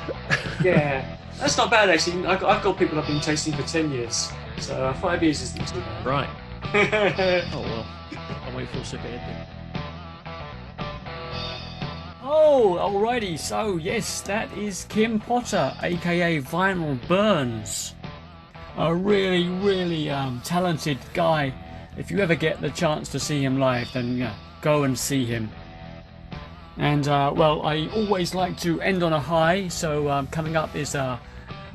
Yeah, that's not bad actually. I've got people I've been tasting for 10 years, so 5 years isn't too bad. Right. Oh well. I'm waiting for a second. Oh, alrighty. So yes, that is Kim Potter, aka Vinyl Burns. A really, really talented guy. If you ever get the chance to see him live, then go and see him. And well, I always like to end on a high. So coming up is a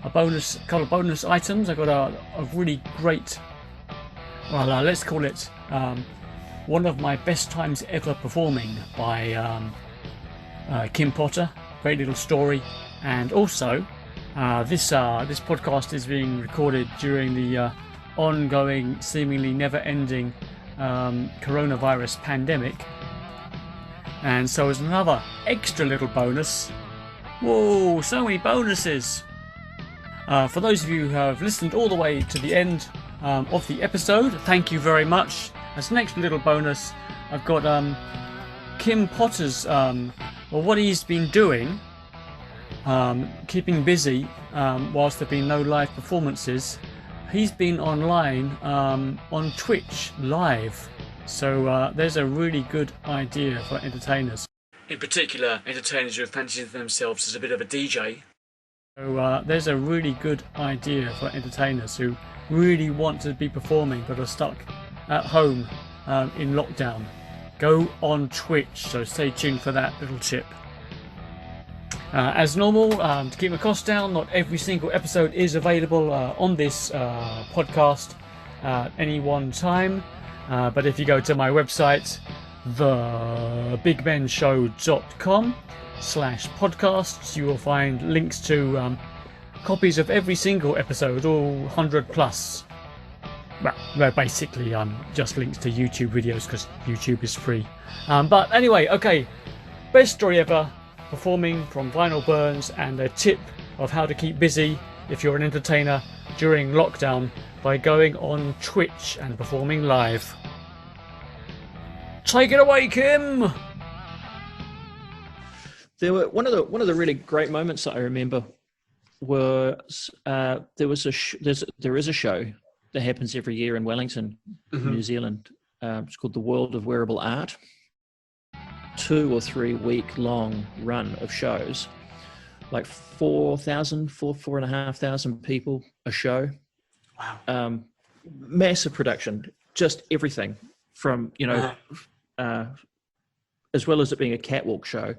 couple of bonus items. I got a really great. Well, let's call it one of my best times ever performing by Kim Potter. Great little story, and also this podcast is being recorded during the ongoing, seemingly never-ending coronavirus pandemic, and so as another extra little bonus. Whoa! So many bonuses. For those of you who have listened all the way to the end of the episode, thank you very much. As an extra little bonus, I've got Kim Potter's, what he's been doing, keeping busy whilst there have been no live performances. He's been online on Twitch live, so there's a really good idea for entertainers. In particular, entertainers who fancy themselves as a bit of a DJ. So there's a really good idea for entertainers who really want to be performing but are stuck at home in lockdown. Go on Twitch, so stay tuned for that little tip. As normal, to keep the costs down, not every single episode is available on this podcast at any one time. But if you go to my website, thebigbenshow.com/podcasts, you will find links to copies of every single episode, all 100 plus. Well, basically, just links to YouTube videos because YouTube is free. But anyway, okay, best story ever, performing from Vinyl Burns, and a tip of how to keep busy if you're an entertainer during lockdown by going on Twitch and performing live. Take it away, Kim. There were one of the really great moments that I remember was there is a show that happens every year in Wellington, New Zealand. It's called the World of Wearable Art. 2 or 3 week long run of shows, like 4,500 people a show. Wow. Massive production, just everything from, as well as it being a catwalk show,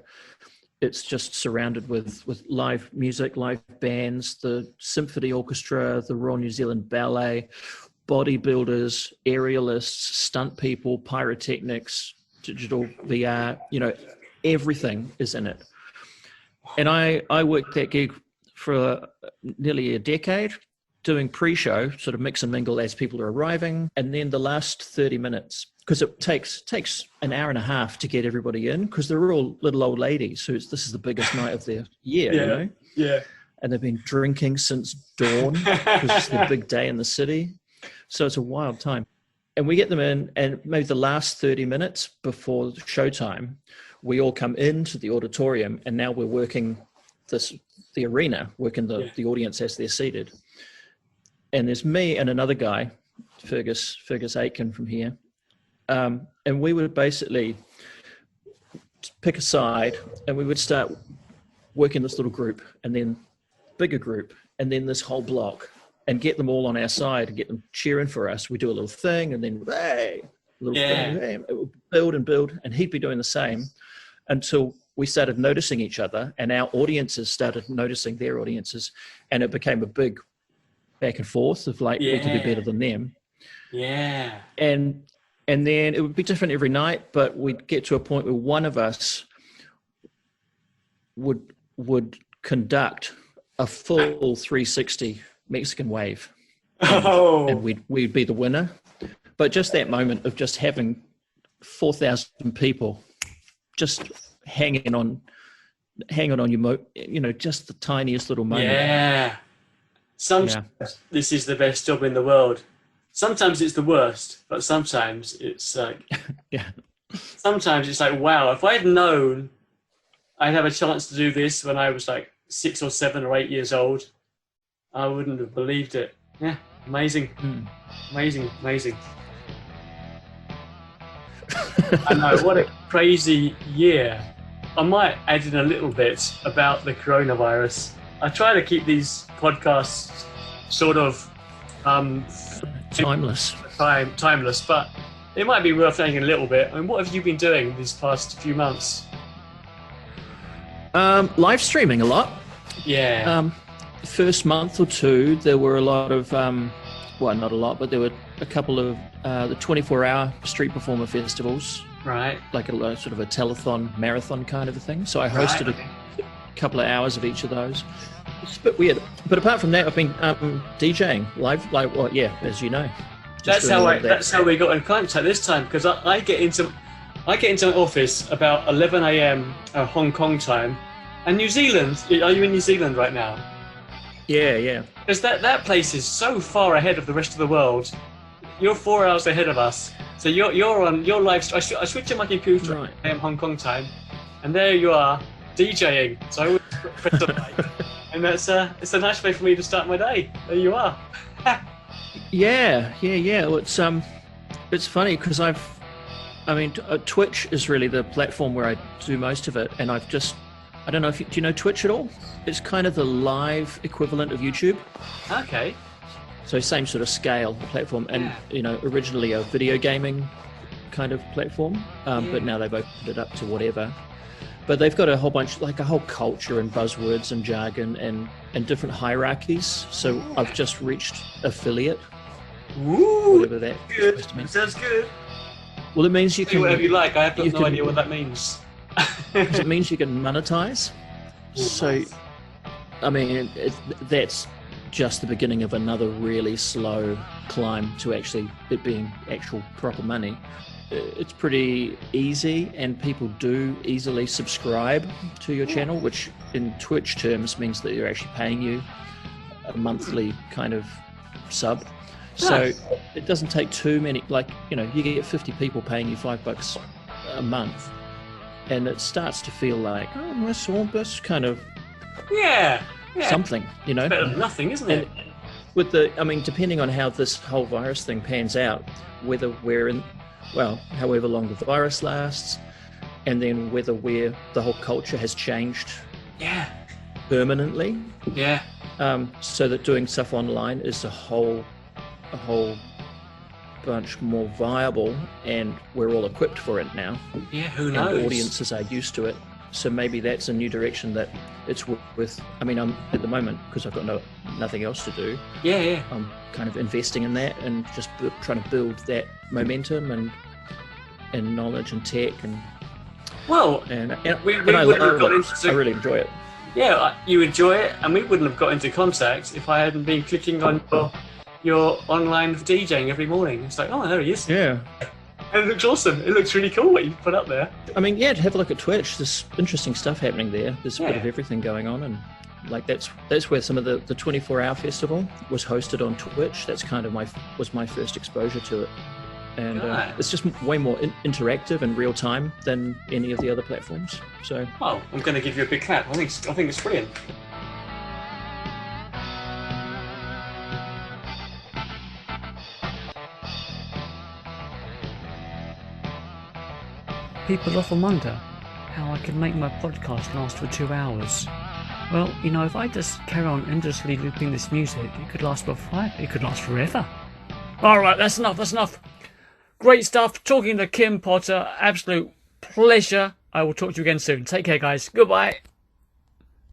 it's just surrounded with live music, live bands, the symphony orchestra, the Royal New Zealand Ballet, bodybuilders, aerialists, stunt people, pyrotechnics, digital VR, everything is in it. And I worked that gig for nearly a decade, doing pre-show, sort of mix and mingle as people are arriving, and then the last 30 minutes, because it takes an hour and a half to get everybody in, because they're all little old ladies who this is the biggest night of their year, Yeah. And they've been drinking since dawn because it's the big day in the city. So it's a wild time. And we get them in, and maybe the last 30 minutes before showtime, we all come into the auditorium, and now we're working the arena, working the audience as they're seated. And there's me and another guy, Fergus Aitken from here. And we would basically pick a side, and we would start working this little group, and then bigger group, and then this whole block, and get them all on our side and get them cheering for us. We do a little thing, and then thing, hey, it would build and build, and he'd be doing the same until we started noticing each other, and our audiences started noticing their audiences, and it became a big back and forth of like, we could be better than them. Yeah. And then it would be different every night, but we'd get to a point where one of us would conduct a full 360 Mexican wave. And we'd be the winner. But just that moment of just having 4,000 people just hanging on your, just the tiniest little moment. Yeah. Sometimes this is the best job in the world. Sometimes it's the worst, but sometimes it's like, sometimes it's like, wow, if I'd known I'd have a chance to do this when I was like 6 or 7 or 8 years old, I wouldn't have believed it. Yeah, amazing. Amazing. I know, what a crazy year. I might add in a little bit about the coronavirus. I try to keep these podcasts sort of timeless, but it might be worth adding a little bit. I mean, what have you been doing these past few months? Live streaming a lot. Yeah. First month or two, there were a lot of, well, not a lot, but there were a couple of the 24-hour street performer festivals. Right. Like a sort of a telethon, marathon kind of a thing. So I hosted a couple of hours of each of those. It's a bit weird. But apart from that, I've been DJing live, as you know. That's how we got in contact this time, because I get into an office about 11 a.m. Hong Kong time. And New Zealand, are you in New Zealand right now? Yeah. Because that place is so far ahead of the rest of the world. You're 4 hours ahead of us. So you're on your live. I switch on my computer right. at Hong Kong time, and there you are DJing. So I always press the mic, and it's a nice way for me to start my day. There you are. Yeah. Well, it's funny because Twitch is really the platform where I do most of it, and I don't know do you know Twitch at all? It's kind of the live equivalent of YouTube. Okay. So same sort of scale platform, and originally a video gaming kind of platform, but now they've opened it up to whatever. But they've got a whole bunch, like a whole culture and buzzwords and jargon and different hierarchies. So I've just reached affiliate. Ooh, whatever that good. Sounds good. Well, it means you can do whatever you like. I have no idea what that means. It means you can monetize. Ooh, so, nice. I mean, that's just the beginning of another really slow climb to actually it being actual proper money. It's pretty easy, and people do easily subscribe to your channel, which in Twitch terms means that they're actually paying you a monthly kind of sub. So it doesn't take too many, you get 50 people paying you $5 a month, and it starts to feel like, that's kind of yeah. something, It's better than nothing, isn't it? with the, I mean, depending on how this whole virus thing pans out, whether we're in, well, however long the virus lasts, and then whether the whole culture has changed Yeah. permanently, Yeah. so that doing stuff online is a whole bunch more viable, and we're all equipped for it now. Yeah. Who And knows? audiences are used to it. So maybe that's a new direction that it's with. I mean, I'm at the moment, because I've got nothing else to do, Yeah. Yeah. I'm kind of investing in that and just trying to build that momentum and knowledge and tech Well, and we I wouldn't have love got it. into. I really enjoy it. Yeah, you enjoy it, and we wouldn't have got into contact if I hadn't been clicking on your online DJing every morning. It's like, oh, there he is. Yeah. And it looks awesome. It looks really cool what you put up there. I mean, yeah, to have a look at Twitch, there's interesting stuff happening there. There's a bit Yeah. of everything going on, and like that's where some of the 24-hour festival was hosted on Twitch. That's kind of was my first exposure to it, and Right. it's just way more interactive and real time than any of the other platforms. So Well, I'm going to give you a big clap. I think it's brilliant. People often wonder how I can make my podcast last for 2 hours. Well, you know, if I just carry on endlessly looping this music, it could last it could last forever. Alright, that's enough. Great stuff. Talking to Kim Potter, absolute pleasure. I will talk to you again soon. Take care, guys. Goodbye.